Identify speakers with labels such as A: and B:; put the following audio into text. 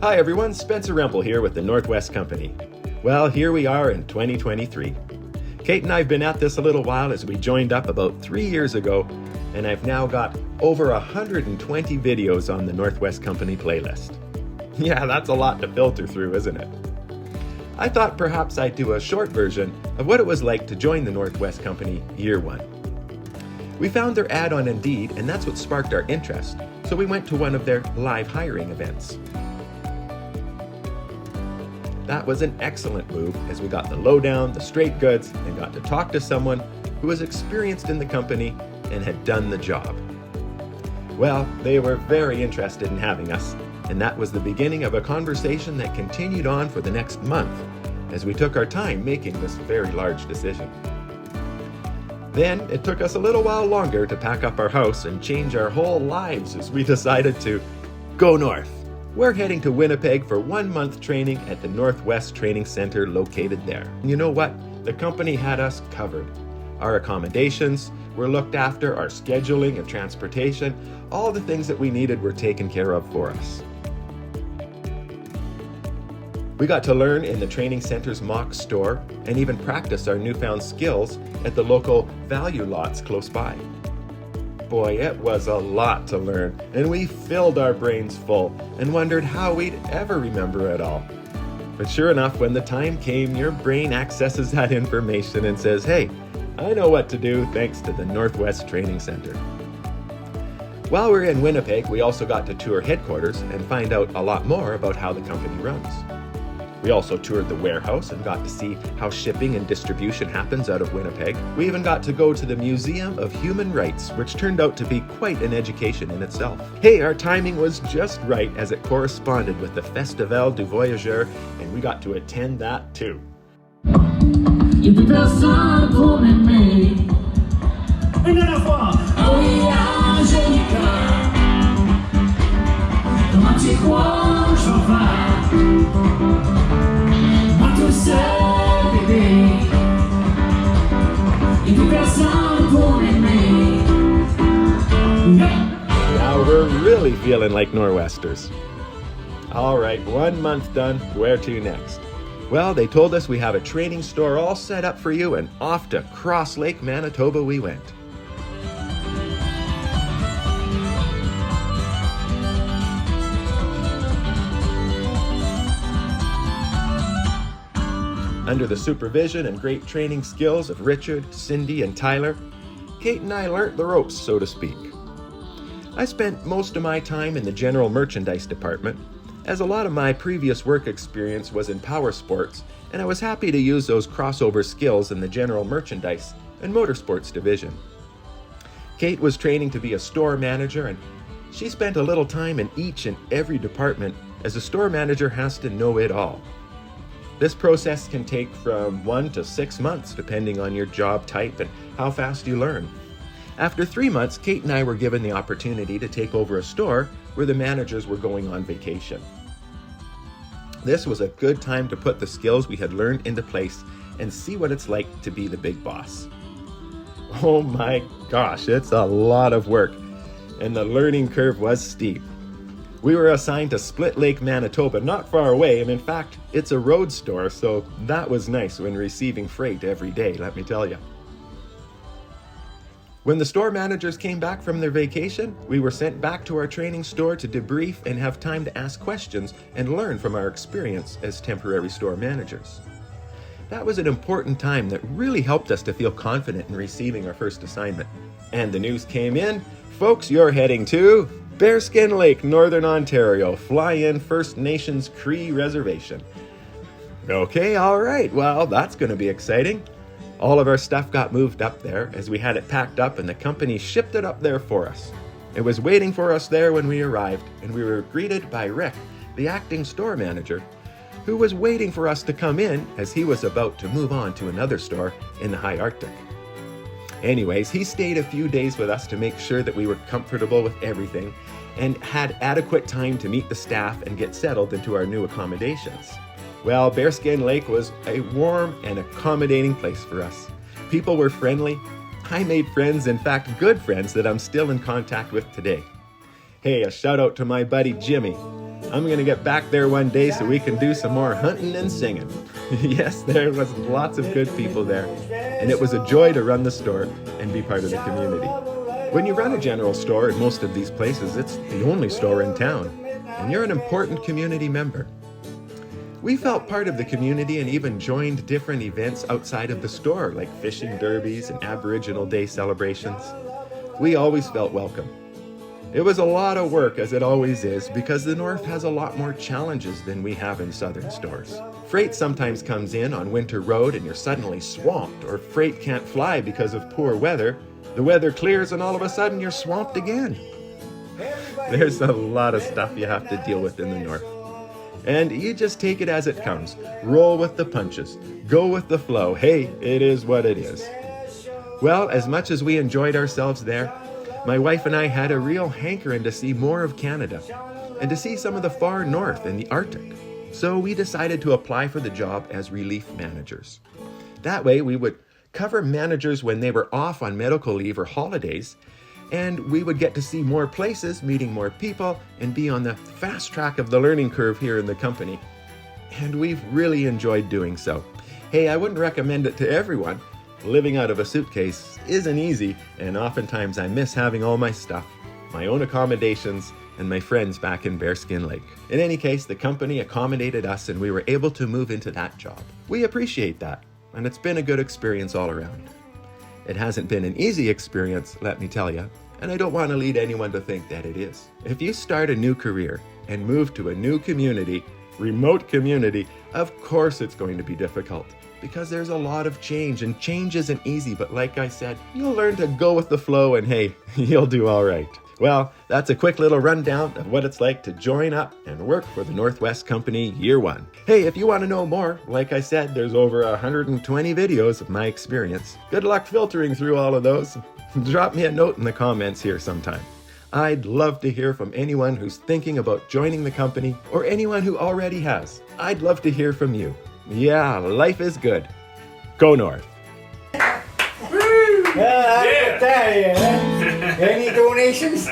A: Hi everyone, Spencer Rempel here with the Northwest Company. Well, here we are in 2023. Kate and I have been at this a little while as we joined up about 3 years ago, and I've now got over 120 videos on the Northwest Company playlist. Yeah, that's a lot to filter through, isn't it? I thought perhaps I'd do a short version of what it was like to join the Northwest Company year one. We found their ad on Indeed, and that's what sparked our interest, so we went to one of their live hiring events. That was an excellent move as we got the lowdown, the straight goods, and got to talk to someone who was experienced in the company and had done the job. Well, they were very interested in having us, and that was the beginning of a conversation that continued on for the next month as we took our time making this very large decision. Then it took us a little while longer to pack up our house and change our whole lives as we decided to go north. We're heading to Winnipeg for 1 month training at the Northwest Training Center located there. You know what? The company had us covered. Our accommodations were looked after, our scheduling and transportation, all the things that we needed were taken care of for us. We got to learn in the training center's mock store and even practice our newfound skills at the local value lots close by. Boy, it was a lot to learn, and we filled our brains full and wondered how we'd ever remember it all. But sure enough, when the time came, your brain accesses that information and says, hey, I know what to do thanks to the Northwest Training Center. While we were in Winnipeg, we also got to tour headquarters and find out a lot more about how the company runs. We also toured the warehouse and got to see how shipping and distribution happens out of Winnipeg. We even got to go to the Museum of Human Rights, which turned out to be quite an education in itself. Hey, our timing was just right as it corresponded with the Festival du Voyageur, and we got to attend that too. Now we're really feeling like Nor'westers. All right, 1 month done, where to next? Well, they told us we have a training store all set up for you, and off to Cross Lake, Manitoba we went. Under the supervision and great training skills of Richard, Cindy, and Tyler, Kate and I learnt the ropes, so to speak. I spent most of my time in the general merchandise department, as a lot of my previous work experience was in power sports, and I was happy to use those crossover skills in the general merchandise and motorsports division. Kate was training to be a store manager, and she spent a little time in each and every department, as a store manager has to know it all. This process can take from 1 to 6 months depending on your job type and how fast you learn. After 3 months, Kate and I were given the opportunity to take over a store where the managers were going on vacation. This was a good time to put the skills we had learned into place and see what it's like to be the big boss. Oh my gosh, it's a lot of work, and the learning curve was steep. We were assigned to Split Lake, Manitoba, not far away, and in fact, it's a road store, so that was nice when receiving freight every day, let me tell you. When the store managers came back from their vacation, we were sent back to our training store to debrief and have time to ask questions and learn from our experience as temporary store managers. That was an important time that really helped us to feel confident in receiving our first assignment. And the news came in, folks, you're heading to Bearskin Lake, Northern Ontario, Fly-In First Nations Cree Reservation. Okay, all right, well, that's going to be exciting. All of our stuff got moved up there as we had it packed up, and the company shipped it up there for us. It was waiting for us there when we arrived, and we were greeted by Rick, the acting store manager, who was waiting for us to come in as he was about to move on to another store in the high Arctic. Anyways, he stayed a few days with us to make sure that we were comfortable with everything and had adequate time to meet the staff and get settled into our new accommodations. Well, Bearskin Lake was a warm and accommodating place for us. People were friendly. I made friends, in fact, good friends that I'm still in contact with today. Hey, a shout out to my buddy Jimmy. I'm going to get back there one day so we can do some more hunting and singing. Yes, there was lots of good people there, and it was a joy to run the store and be part of the community. When you run a general store in most of these places, it's the only store in town, and you're an important community member. We felt part of the community and even joined different events outside of the store, like fishing derbies and Aboriginal Day celebrations. We always felt welcome. It was a lot of work, as it always is, because the North has a lot more challenges than we have in southern stores. Freight sometimes comes in on winter road and you're suddenly swamped, or freight can't fly because of poor weather. The weather clears and all of a sudden you're swamped again. There's a lot of stuff you have to deal with in the North. And you just take it as it comes. Roll with the punches. Go with the flow. Hey, it is what it is. Well, as much as we enjoyed ourselves there, my wife and I had a real hankering to see more of Canada and to see some of the far north and the Arctic. So we decided to apply for the job as relief managers. That way we would cover managers when they were off on medical leave or holidays, and we would get to see more places, meeting more people, and be on the fast track of the learning curve here in the company. And we've really enjoyed doing so. Hey, I wouldn't recommend it to everyone. Living out of a suitcase isn't easy, and oftentimes I miss having all my stuff, my own accommodations, and my friends back in Bearskin Lake. In any case, the company accommodated us and we were able to move into that job. We appreciate that, and it's been a good experience all around. It hasn't been an easy experience, let me tell you, and I don't want to lead anyone to think that it is. If you start a new career and move to a new community, remote community, of course it's going to be difficult, because there's a lot of change, and change isn't easy, but like I said, you'll learn to go with the flow, and hey, you'll do all right. Well, that's a quick little rundown of what it's like to join up and work for the Northwest Company Year 1. Hey, if you want to know more, like I said, there's over 120 videos of my experience. Good luck filtering through all of those. Drop me a note in the comments here sometime. I'd love to hear from anyone who's thinking about joining the company, or anyone who already has. I'd love to hear from you. Yeah, life is good. Go North.
B: Yeah. Any donations?